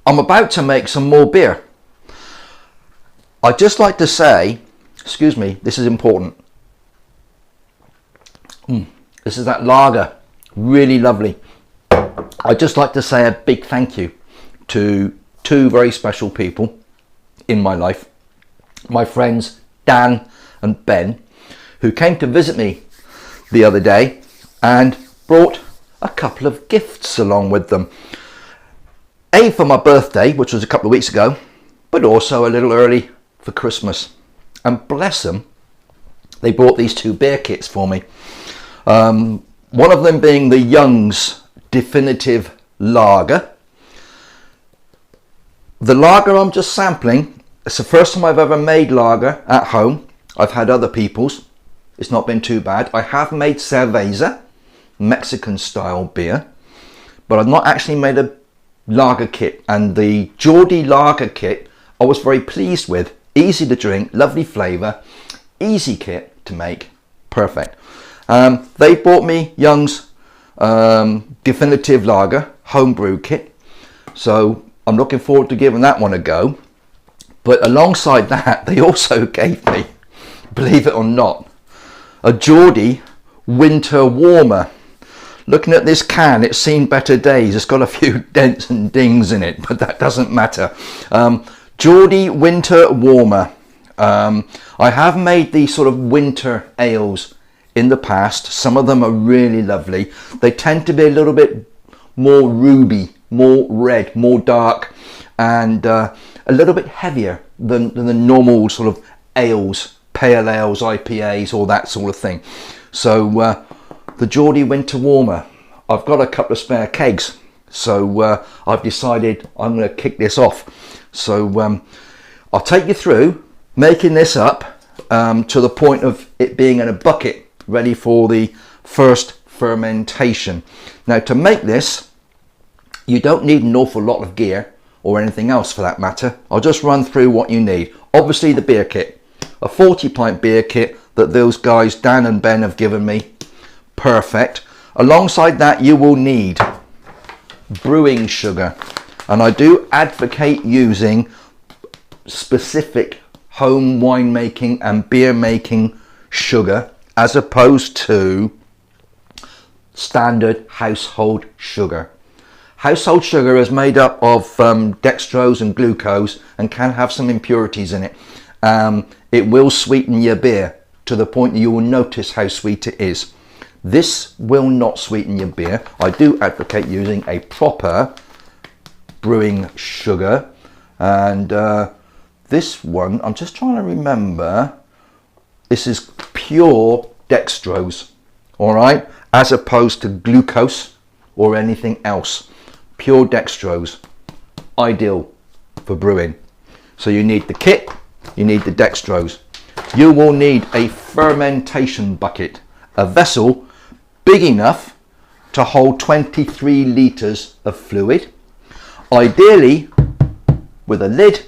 I'm about to make some more beer. I'd just like to say, excuse me, this is important. This is that lager, really lovely. I'd just like to say a big thank you to two very special people in my life. My friends Dan and Ben, who came to visit me the other day and brought a couple of gifts along with them. A, for my birthday, which was a couple of weeks ago, but also a little early for Christmas. And bless them, they brought these two beer kits for me. One of them being the Young's Definitive Lager. The lager I'm just sampling, it's the first time I've ever made lager at home. I've had other people's. It's not been too bad. I have made cerveza, Mexican style beer, but I've not actually made a lager kit. And the Geordie lager kit I was very pleased with. Easy to drink, lovely flavour, easy kit to make, perfect. They bought me Young's Definitive Lager homebrew kit, so I'm looking forward to giving that one a go. But alongside that, they also gave me, believe it or not, a Geordie Winter Warmer. Looking at this can, it's seen better days. It's got a few dents and dings in it, but that doesn't matter. Geordie Winter Warmer. I have made these sort of winter ales in the past. Some of them are really lovely. They tend to be a little bit more ruby, more red, more dark, and a little bit heavier than the normal sort of ales, pale ales, IPAs, all that sort of thing. So the Geordie Winter Warmer, I've got a couple of spare kegs, so I've decided I'm going to kick this off. So I'll take you through making this up to the point of it being in a bucket ready for the first fermentation. Now, to make this, you don't need an awful lot of gear or anything else for that matter. I'll just run through what you need. Obviously the beer kit, a 40 pint beer kit that those guys Dan and Ben have given me, perfect. Alongside that you will need brewing sugar, and I do advocate using specific home winemaking and beer making sugar as opposed to standard household sugar. Household sugar is made up of dextrose and glucose and can have some impurities in it. It will sweeten your beer to the point that you will notice how sweet it is. This will not sweeten your beer. I do advocate using a proper brewing sugar, and this one, I'm just trying to remember, this is pure dextrose, all right, as opposed to glucose or anything else. Pure dextrose, ideal for brewing. So you need the kit, you need the dextrose. You will need a fermentation bucket, a vessel big enough to hold 23 litres of fluid, ideally with a lid,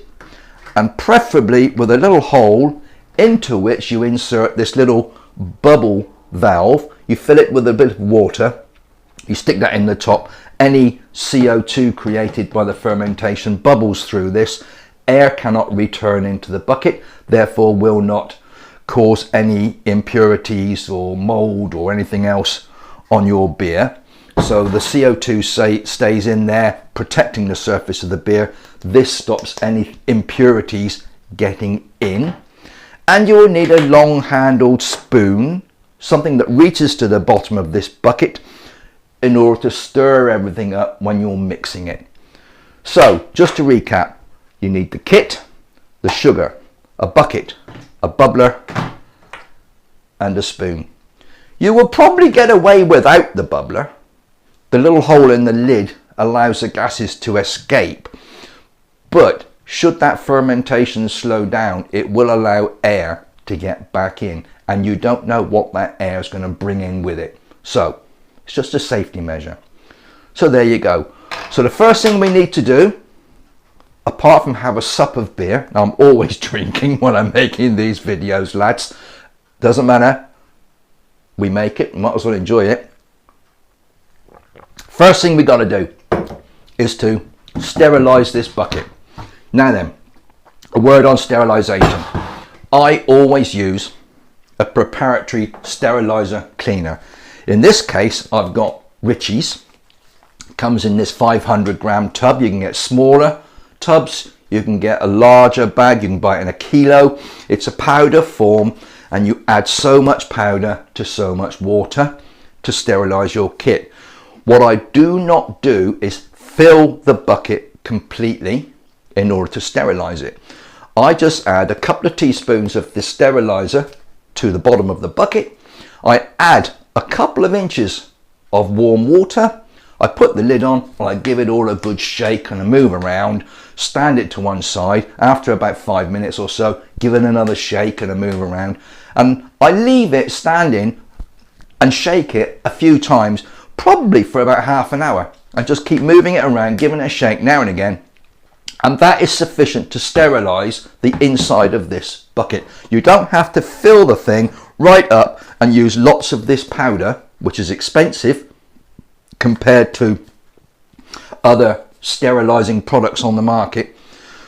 and preferably with a little hole into which you insert this little bubble valve. You fill it with a bit of water, you stick that in the top. Any CO2 created by the fermentation bubbles through this. Air cannot return into the bucket, therefore will not cause any impurities or mold or anything else on your beer. So the CO2 stays in there protecting the surface of the beer. This stops any impurities getting in. And you will need a long handled spoon, something that reaches to the bottom of this bucket in order to stir everything up when you're mixing it. So just to recap, you need the kit, the sugar, a bucket, a bubbler, and a spoon. You will probably get away without the bubbler. The little hole in the lid allows the gases to escape, but should that fermentation slow down, it will allow air to get back in, and you don't know what that air is going to bring in with it. So it's just a safety measure. So there you go. So the first thing we need to do, apart from have a sup of beer, now I'm always drinking when I'm making these videos, lads, doesn't matter, we make it, might as well enjoy it. First thing we got to do is to sterilise this bucket. Now then, a word on sterilisation. I always use a preparatory steriliser cleaner. In this case, I've got Richie's. Comes in this 500-gram tub. You can get smaller tubs, you can get a larger bag, you can buy it in a kilo. It's a powder form, and you add so much powder to so much water to sterilize your kit. What I do not do is fill the bucket completely in order to sterilize it. I just add a couple of teaspoons of the sterilizer to the bottom of the bucket. I add a couple of inches of warm water. I put the lid on and I give it all a good shake and a move around, stand it to one side. After about 5 minutes or so, give it another shake and a move around. And I leave it standing and shake it a few times, probably for about half an hour. And just keep moving it around, giving it a shake now and again. And that is sufficient to sterilize the inside of this bucket. You don't have to fill the thing right up and use lots of this powder, which is expensive compared to other sterilizing products on the market.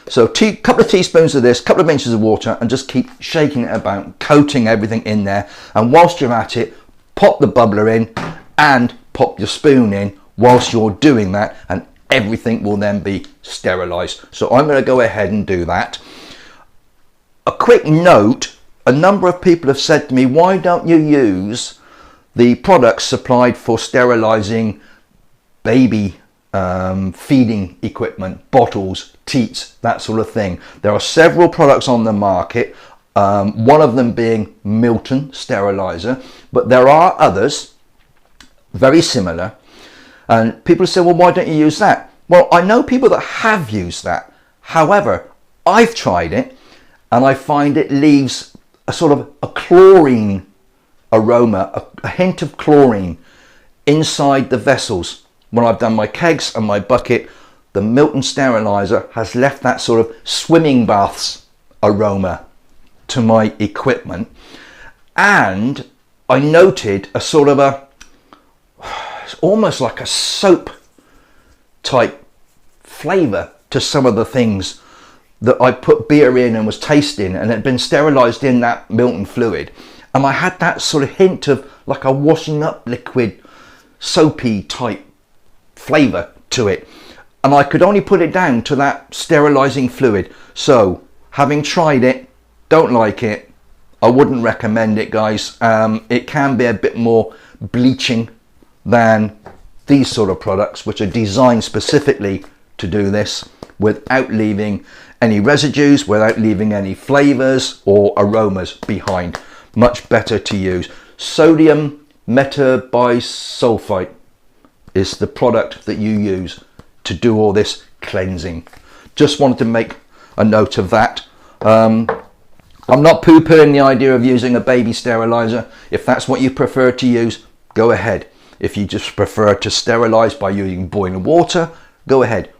So a couple of teaspoons of this, couple of inches of water, and just keep shaking it about, coating everything in there. And whilst you're at it, pop the bubbler in and pop your spoon in whilst you're doing that, and everything will then be sterilized. So I'm going to go ahead and do that. A quick note, a number of people have said to me, why don't you use the products supplied for sterilizing baby feeding equipment, bottles, teats, that sort of thing. There are several products on the market, one of them being Milton sterilizer, but there are others very similar. And people say, well, why don't you use that? Well, I know people that have used that. However, I've tried it and I find it leaves a sort of a chlorine aroma, a hint of chlorine inside the vessels. When I've done my kegs and my bucket, the Milton sterilizer has left that sort of swimming baths aroma to my equipment. And I noted a sort of it's almost like a soap type flavor to some of the things that I put beer in and was tasting, and it had been sterilized in that Milton fluid. And I had that sort of hint of like a washing up liquid, soapy type flavor to it. And I could only put it down to that sterilizing fluid. So having tried it, don't like it. I wouldn't recommend it, guys. It can be a bit more bleaching than these sort of products, which are designed specifically to do this without leaving any residues, without leaving any flavors or aromas behind. Much better to use. Sodium metabisulfite is the product that you use to do all this cleansing. Just wanted to make a note of that. I'm not poo-pooing the idea of using a baby sterilizer. If that's what you prefer to use, go ahead. If you just prefer to sterilize by using boiling water, go ahead.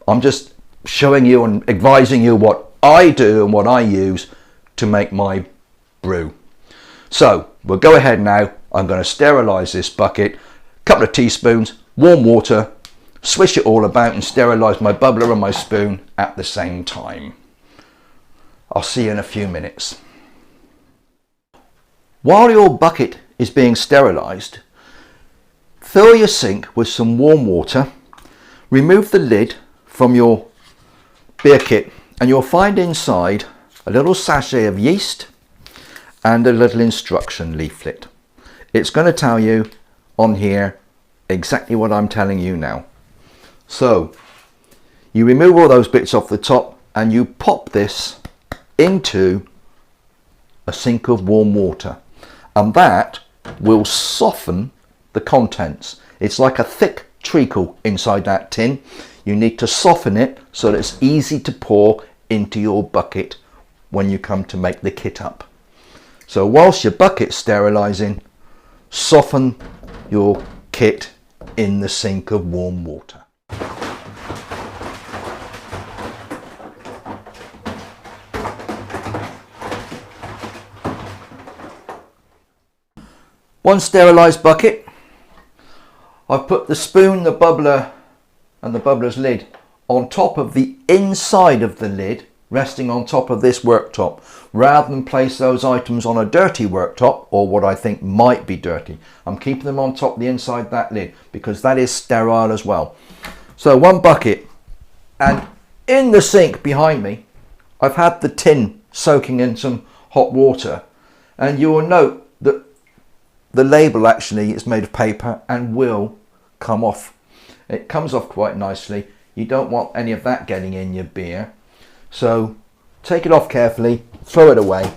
I'm just showing you and advising you what I do and what I use to make my brew. So we'll go ahead now. I'm going to sterilize this bucket, couple of teaspoons, warm water, swish it all about and sterilize my bubbler and my spoon at the same time. I'll see you in a few minutes. While your bucket is being sterilized, fill your sink with some warm water, remove the lid from your beer kit, and you'll find inside a little sachet of yeast and a little instruction leaflet. It's going to tell you on here exactly what I'm telling you now. So you remove all those bits off the top and you pop this into a sink of warm water, and that will soften the contents. It's like a thick treacle inside that tin. You need to soften it so that it's easy to pour into your bucket when you come to make the kit up. So whilst your bucket's sterilizing, soften your kit in the sink of warm water. One sterilized bucket. I've put the spoon, the bubbler and the bubbler's lid on top of the inside of the lid, resting on top of this worktop, rather than place those items on a dirty worktop, or what I think might be dirty. I'm keeping them on top, the inside of that lid, because that is sterile as well. So one bucket, and in the sink behind me, I've had the tin soaking in some hot water, and you will note that the label actually is made of paper and will come off. It comes off quite nicely. You don't want any of that getting in your beer. So take it off carefully, throw it away,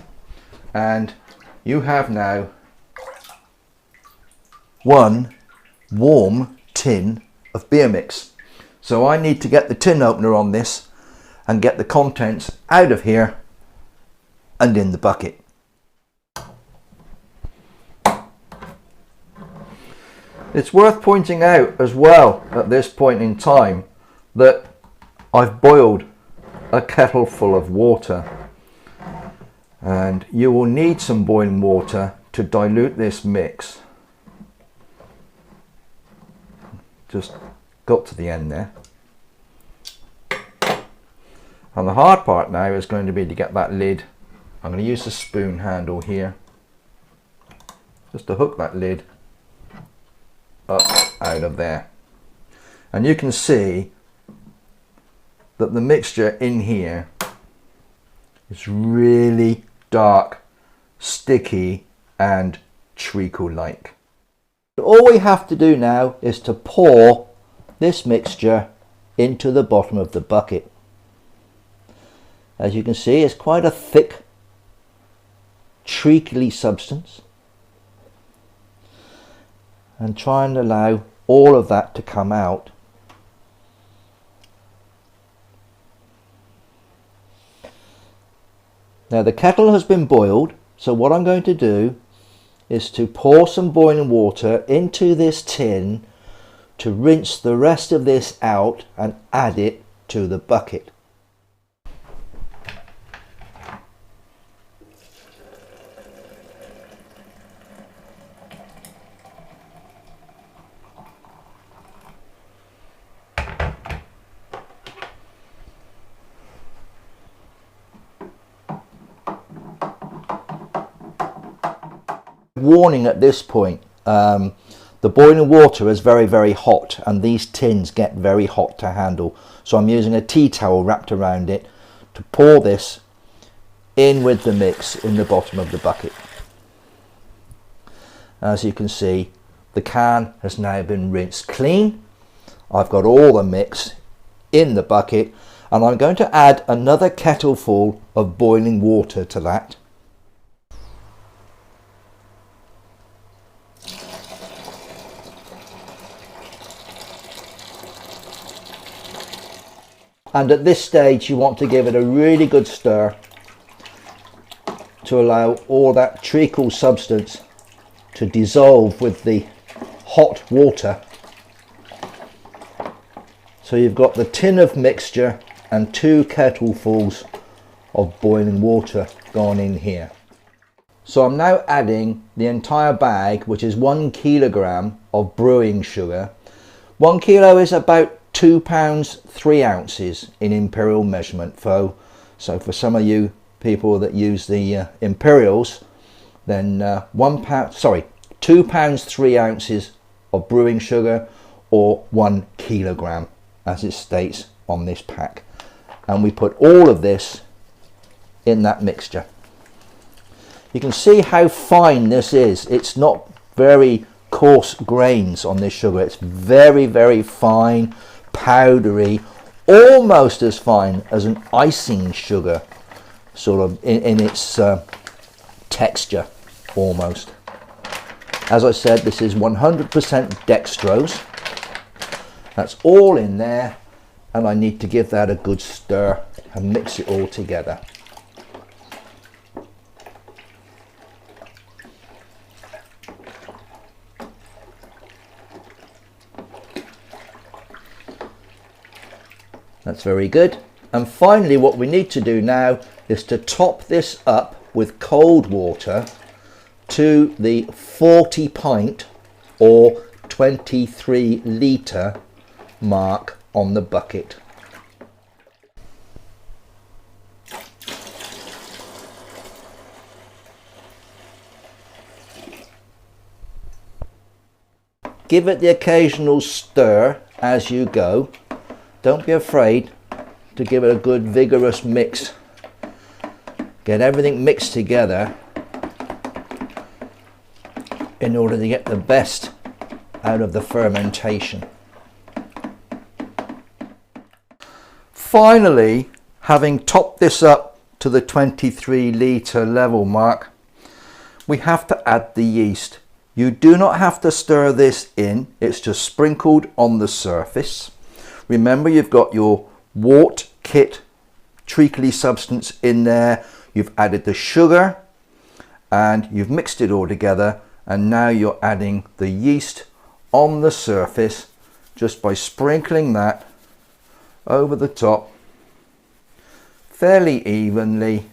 and you have now one warm tin of beer mix. So I need to get the tin opener on this and get the contents out of here and in the bucket. It's worth pointing out as well at this point in time that I've boiled a kettle full of water, and you will need some boiling water to dilute this mix. Just got to the end there. And the hard part now is going to be to get that lid. I'm going to use the spoon handle here just to hook that lid up out of there, and you can see that the mixture in here is really dark, sticky and treacle like. All we have to do now is to pour this mixture into the bottom of the bucket. As you can see, it's quite a thick, treacly substance, and try and allow all of that to come out. Now the kettle has been boiled, so what I'm going to do is to pour some boiling water into this tin to rinse the rest of this out and add it to the bucket. Warning at this point, the boiling water is very hot, and these tins get very hot to handle, so I'm using a tea towel wrapped around it to pour this in with the mix in the bottom of the bucket. As you can see, the can has now been rinsed clean. I've got all the mix in the bucket, and I'm going to add another kettleful of boiling water to that. And at this stage you want to give it a really good stir to allow all that treacle substance to dissolve with the hot water. So you've got the tin of mixture and 2 kettlefuls of boiling water gone in here. So I'm now adding the entire bag, which is 1 kilogram of brewing sugar. 1 kilo is about 2 pounds 3 ounces in imperial measurement. So for some of you people that use the imperials, then 2 pounds 3 ounces of brewing sugar, or 1 kilogram as it states on this pack. And we put all of this in that mixture. You can see how fine this is. It's not very coarse grains on this sugar. It's very fine, powdery, almost as fine as an icing sugar, sort of in its texture almost. As I said, this is 100% dextrose. That's all in there, and I need to give that a good stir and mix it all together. That's very good. And finally, what we need to do now is to top this up with cold water to the 40 pint or 23 litre mark on the bucket. give it the occasional stir as you go. Don't be afraid to give it a good vigorous mix. Get everything mixed together in order to get the best out of the fermentation. Finally, having topped this up to the 23 litre level mark, we have to add the yeast. You do not have to stir this in, it's just sprinkled on the surface. Remember, you've got your wort kit treacly substance in there, you've added the sugar and you've mixed it all together, and now you're adding the yeast on the surface just by sprinkling that over the top fairly evenly,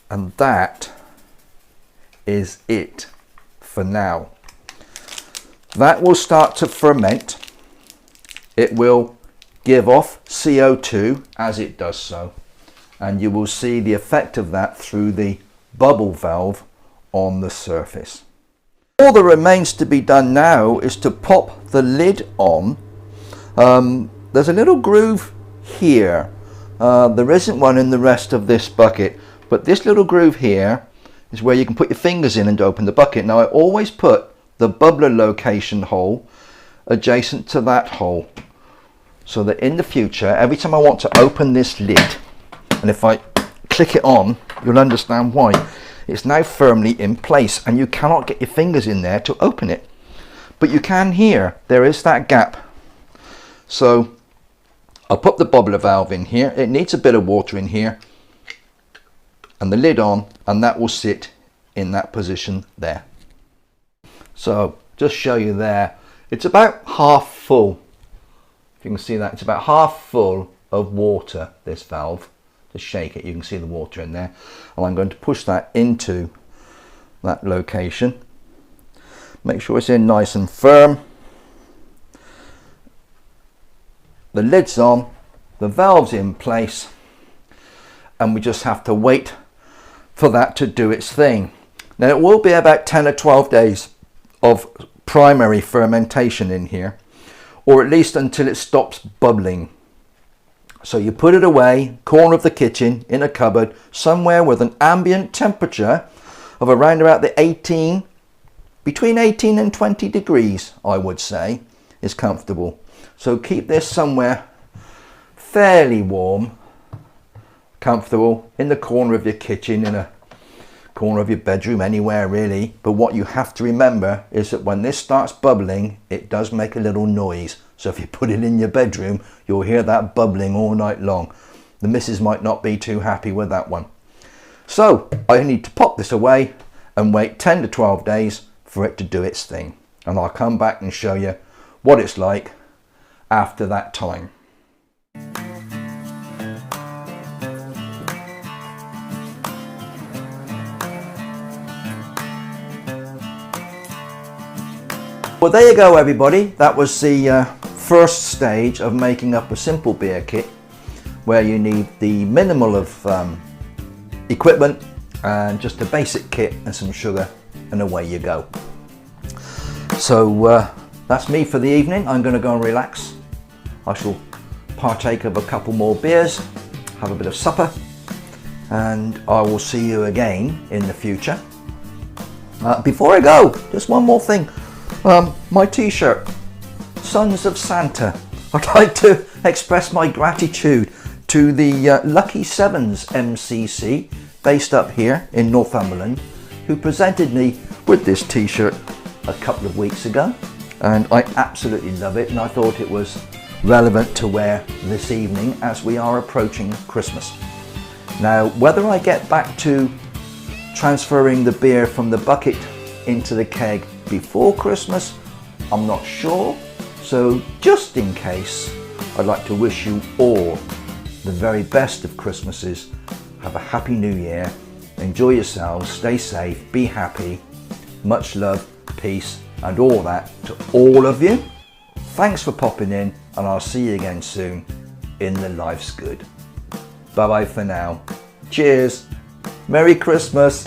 and that is it for now. That will start to ferment. It will give off CO2 as it does so, and you will see the effect of that through the bubble valve on the surface. All that remains to be done now is to pop the lid on. There's a little groove here. There isn't one in the rest of this bucket, but this little groove here is where you can put your fingers in and open the bucket. Now I always put the bubbler location hole adjacent to that hole, so that in the future, every time I want to open this lid, and if I click it on, you'll understand why. It's now firmly in place and you cannot get your fingers in there to open it. But you can here, there is that gap. So I'll put the bubbler valve in here. It needs a bit of water in here, and the lid on, and that will sit in that position there. So just show you there, it's about half full. If you can see that, it's about half full of water, this valve. Just shake it, you can see the water in there, and I'm going to push that into that location. Make sure it's in nice and firm. The lid's on, the valve's in place, and we just have to wait for that to do its thing. Now it will be about 10 or 12 days of primary fermentation in here, or at least until it stops bubbling. So you put it away, corner of the kitchen, in a cupboard, somewhere with an ambient temperature of around about the between 18 and 20 degrees, I would say, is comfortable. So keep this somewhere fairly warm, comfortable, in the corner of your kitchen, in a corner of your bedroom, anywhere really. But what you have to remember is that when this starts bubbling, it does make a little noise. So if you put it in your bedroom, you'll hear that bubbling all night long. The missus might not be too happy with that one. So I need to pop this away and wait 10 to 12 days for it to do its thing. And I'll come back and show you what it's like after that time. Well, there you go everybody. That was the first stage of making up a simple beer kit, where you need the minimal of equipment and just a basic kit and some sugar, and away you go. So that's me for the evening. I'm going to go and relax. I shall partake of a couple more beers, have a bit of supper, and I will see you again in the future. Before I go, just one more thing. My t-shirt, Sons of Santa. I'd like to express my gratitude to the Lucky Sevens MCC based up here in Northumberland, who presented me with this t-shirt a couple of weeks ago, and I absolutely love it, and I thought it was relevant to wear this evening as we are approaching Christmas. Now, whether I get back to transferring the beer from the bucket into the keg before Christmas, I'm not sure. So just in case, I'd like to wish you all the very best of Christmases. Have a happy new year. Enjoy yourselves, stay safe, be happy. Much love, peace, and all that to all of you. Thanks for popping in, and I'll see you again soon in the Life's Good. Bye bye for now. Cheers. Merry Christmas.